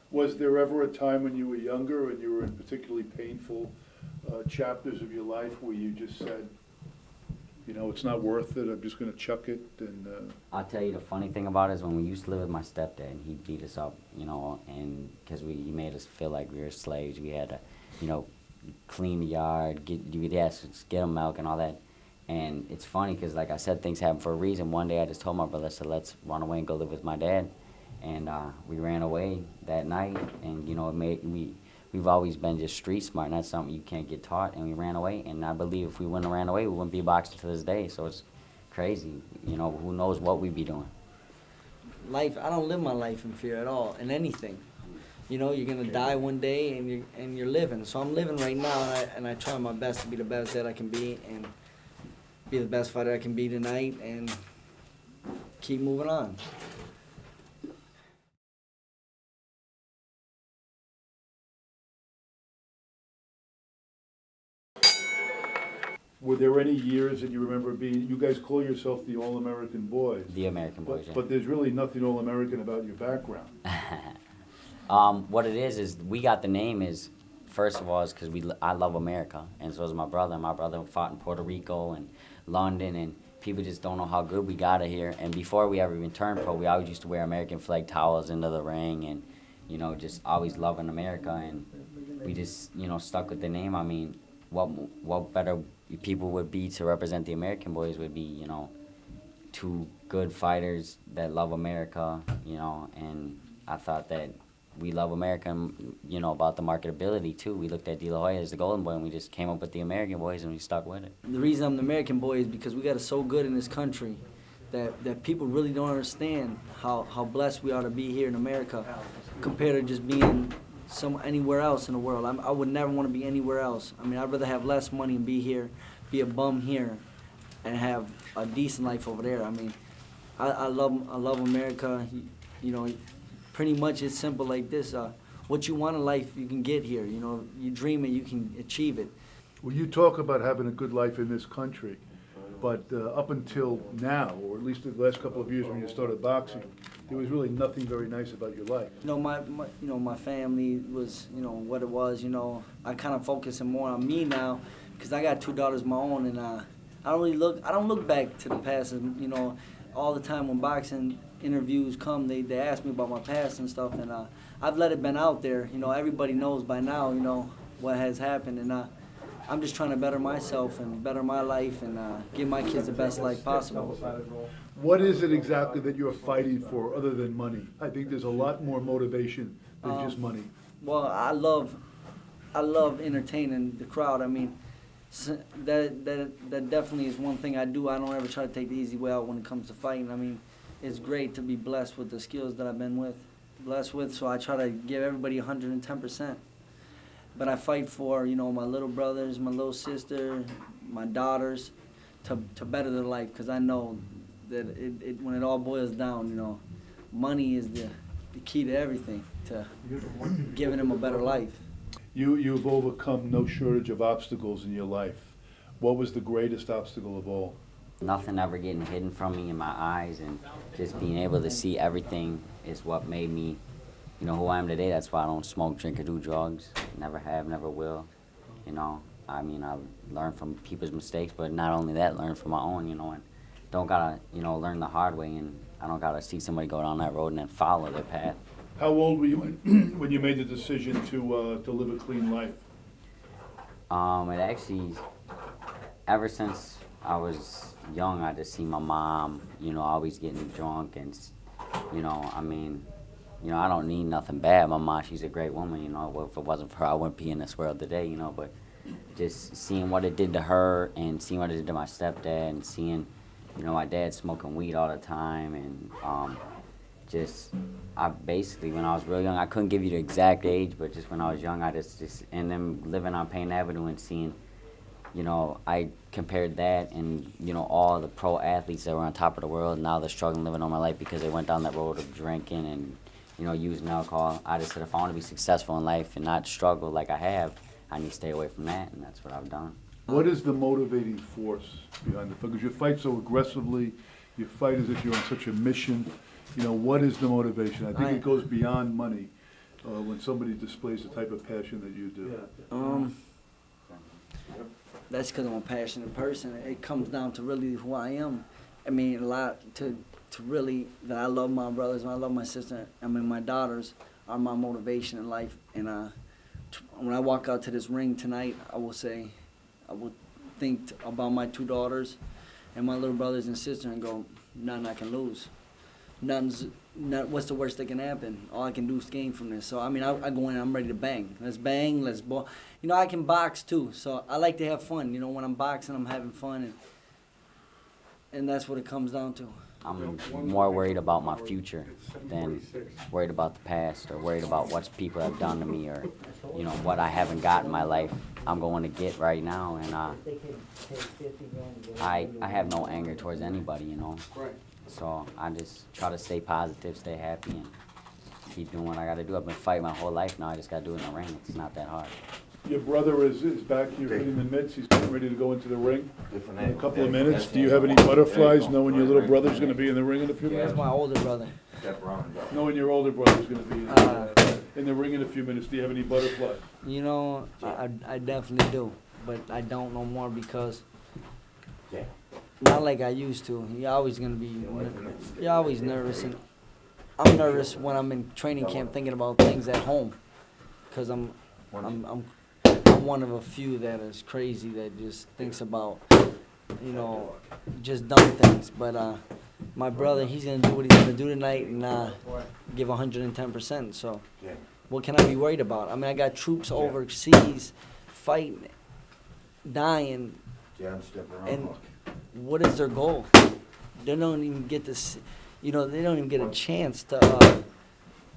Was there ever a time when you were younger and you were in particularly painful chapters of your life where you just said, you know, it's not worth it, I'm just going to chuck it? And I'll tell you the funny thing about it is when we used to live with my stepdad, and he beat us up, you know, and because he made us feel like we were slaves. We had to, you know, clean the yard, get them milk and all that. And it's funny because, like I said, things happen for a reason. One day I just told my brother, I said, let's run away and go live with my dad. And we ran away that night, and, you know, we've always been just street smart, and that's something you can't get taught, and we ran away. And I believe if we wouldn't have ran away, we wouldn't be boxing to this day. So it's crazy. You know, who knows what we'd be doing. Life, I don't live my life in fear at all, in anything. You know, you're going to die one day, and you're living. So I'm living right now, and I try my best to be the best that I can be, and be the best fighter I can be tonight, and keep moving on. were there any years that you remember being, you guys call yourself the All-American Boys? The American Boys, yeah. But there's really nothing All-American about your background. What it is we got the name is, first of all, is because I love America, and so does my brother. My brother fought in Puerto Rico and London, and people just don't know how good we got it here. And before we ever even turned pro, we always used to wear American flag towels into the ring, and, you know, just always loving America. And we just, you know, stuck with the name. I mean, what better people would be to represent the American Boys would be, you know, two good fighters that love America, you know. And I thought that we love America, and, you know, about the marketability too. We looked at De La Hoya as the Golden Boy, and we just came up with the American Boys, and we stuck with it. The reason I'm the American Boy is because we got it so good in this country that people really don't understand how blessed we are to be here in America compared to just being anywhere else in the world. I would never want to be anywhere else. I mean, I'd rather have less money and be here, be a bum here, and have a decent life over there. I mean, I love America. You know, pretty much it's simple like this. What you want in life, you can get here. You know, you dream it, you can achieve it. Well, you talk about having a good life in this country, but up until now, or at least the last couple of years when you started boxing, there was really nothing very nice about your life. You know, my family was, you know, what it was. You know, I kind of focusing more on me now because I got two daughters of my own, and I don't look back to the past. And, you know, all the time when boxing interviews come, they ask me about my past and stuff, and I've let it been out there. You know, everybody knows by now, you know, what has happened, and I'm just trying to better myself and better my life and give my kids the best life possible. What is it exactly that you're fighting for other than money? I think there's a lot more motivation than just money. Well, I love entertaining the crowd. I mean, that definitely is one thing I do. I don't ever try to take the easy way out when it comes to fighting. I mean, it's great to be blessed with the skills that I've been blessed with, so I try to give everybody 110%. But I fight for, you know, my little brothers, my little sister, my daughters, to better their life, because I know that when it all boils down, you know, money is the key to everything, to giving them a better life. You've overcome no shortage of obstacles in your life. What was the greatest obstacle of all? Nothing ever getting hidden from me in my eyes, and just being able to see everything is what made me, you know, who I am today. That's why I don't smoke, drink, or do drugs. Never have, never will. You know, I mean, I learn from people's mistakes, but not only that, learn from my own, you know, and don't gotta, you know, learn the hard way, and I don't gotta see somebody go down that road and then follow their path. How old were you when you made the decision to live a clean life? It actually, ever since I was young, I just seen my mom, you know, always getting drunk, and, you know, I mean, you know, I don't need nothing bad. My mom, she's a great woman, you know. Well, if it wasn't for her, I wouldn't be in this world today, you know. But just seeing what it did to her, and seeing what it did to my stepdad, and seeing, you know, my dad smoking weed all the time, and I basically, when I was real young, I couldn't give you the exact age, but just when I was young, I just and then living on Payne Avenue and seeing, you know, I compared that and, you know, all the pro athletes that were on top of the world, now they're struggling living on my life because they went down that road of drinking and, you know, using alcohol. I just said, if I want to be successful in life and not struggle like I have, I need to stay away from that, and that's what I've done. What is the motivating force behind the fight? Because you fight so aggressively, you fight as if you're on such a mission. You know, what is the motivation? I think it goes beyond money. when somebody displays the type of passion that you do? That's because I'm a passionate person. It comes down to really who I am. I mean, a lot to really that I love my brothers and I love my sister. I mean, my daughters are my motivation in life. And when I walk out to this ring tonight, I will think about my 2 daughters and my little brothers and sister and go, nothing I can lose. What's the worst that can happen? All I can do is gain from this. So, I mean, I go in, I'm ready to bang. Let's bang, let's ball. You know, I can box too, so I like to have fun. You know, when I'm boxing, I'm having fun, and that's what it comes down to. I'm more worried about my future than worried about the past or worried about what people have done to me or, you know, what I haven't got in my life. I'm going to get right now, and I have no anger towards anybody, you know. So I just try to stay positive, stay happy, and keep doing what I got to do. I've been fighting my whole life now. I just got to do it in the ring. It's not that hard. Your brother is back here hitting the mitts. He's getting ready to go into the ring in a couple of minutes. Do you have any butterflies knowing your little brother's going to be in the ring in a few minutes? That's my older brother. Knowing your older brother's going to be in the ring in a few minutes, do you have any butterflies? You know, I definitely do, but I don't no more because not like I used to. You're always nervous, and I'm nervous when I'm in training camp thinking about things at home, because I'm one of a few that is crazy that just thinks about, you know, just dumb things. But my brother, he's gonna do what he's gonna do tonight and give 110%. So what can I be worried about? I mean, I got troops overseas fighting, dying, and what is their goal? They don't even get this, you know, they don't even get a chance to,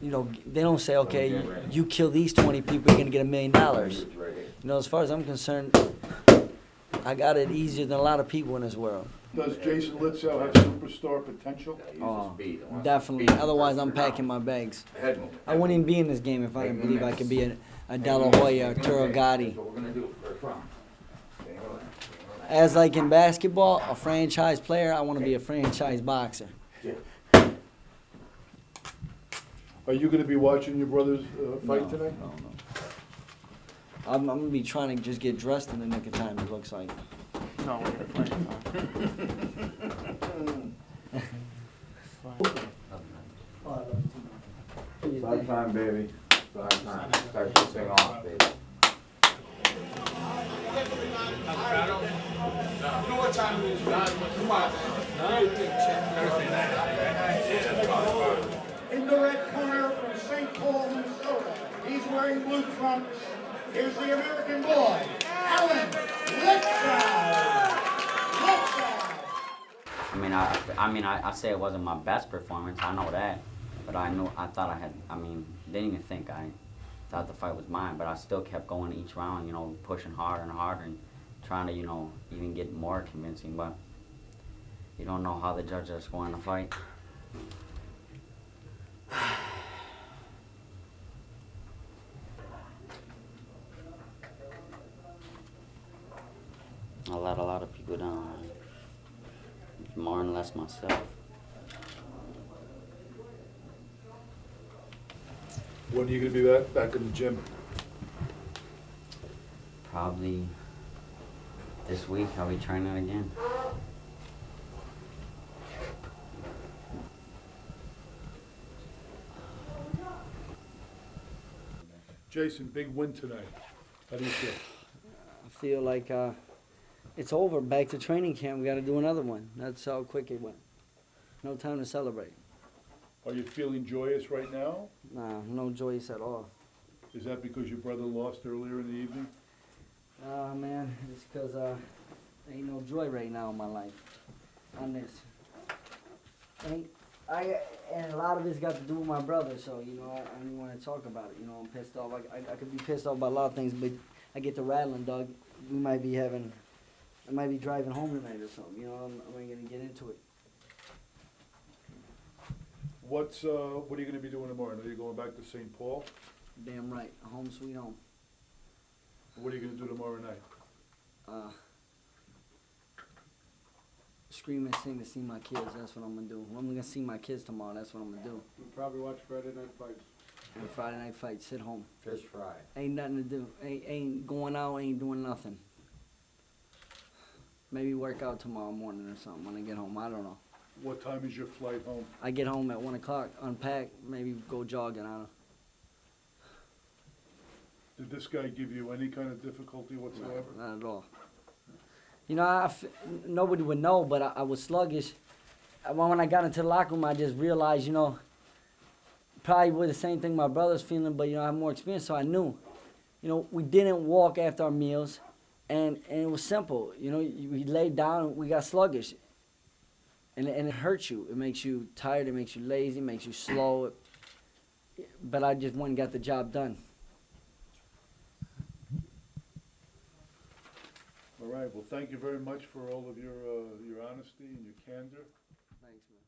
you know, they don't say, okay, you kill these 20 people, you're going to get $1 million. You know, as far as I'm concerned, I got it easier than a lot of people in this world. Does Jason Litzau have superstar potential? Oh, definitely. Otherwise, I'm packing my bags. I wouldn't even be in this game if I didn't believe I could be a De La Hoya, a Turo Gotti. As like in basketball, a franchise player, I want to be a franchise boxer. Are you going to be watching your brother's fight tonight? No. I'm going to be trying to just get dressed in the nick of time, it looks like. No, we're gonna play. Side time, baby. Side time. Start this thing off, baby. You know what time it is, man? Come on, man. In the red corner from St. Paul, Minnesota, he's wearing blue trunks. Here's the American boy, Allen Litzau. I say it wasn't my best performance. I know that, but I thought I had. Didn't even think I thought the fight was mine, but I still kept going each round. You know, pushing harder and harder and trying to, you know, even get more convincing. But you don't know how the judges are scoring the fight. I let a lot of people down, more and less myself. When are you going to be back in the gym? Probably this week I'll be training again. Jason, big win tonight. How do you feel? I feel like it's over. Back to training camp. We got to do another one. That's how quick it went. No time to celebrate. Are you feeling joyous right now? Nah, no joyous at all. Is that because your brother lost earlier in the evening? Man, it's because there ain't no joy right now in my life on this. And a lot of it's got to do with my brother, so, you know, I don't even want to talk about it. You know, I'm pissed off. I could be pissed off about a lot of things, but I get to rattling, Doug. I might be driving home tonight or something, you know, I'm ain't going to get into it. What are you going to be doing tomorrow? I know you're going back to St. Paul. Damn right, home sweet home. What are you going to do tomorrow night? Scream and sing to see my kids, that's what I'm going to do. I'm going to see my kids tomorrow, that's what I'm going to do. You'll probably watch Friday Night Fights. and Friday night fight, sit home. Fish fry. Ain't nothing to do. Ain't going out, ain't doing nothing. Maybe work out tomorrow morning or something when I get home. I don't know. What time is your flight home? I get home at 1 o'clock, unpack, maybe go jogging. I don't know. Did this guy give you any kind of difficulty whatsoever? Not at all. You know, nobody would know, but I was sluggish. When I got into the locker room, I just realized, you know, probably was the same thing my brother's feeling, but, you know, I have more experience, so I knew. You know, we didn't walk after our meals, and it was simple. You know, we laid down, we got sluggish. And it hurts you. It makes you tired, it makes you lazy, it makes you slow. But I just went and got the job done. All right, well, thank you very much for all of your honesty and your candor. Thanks, man.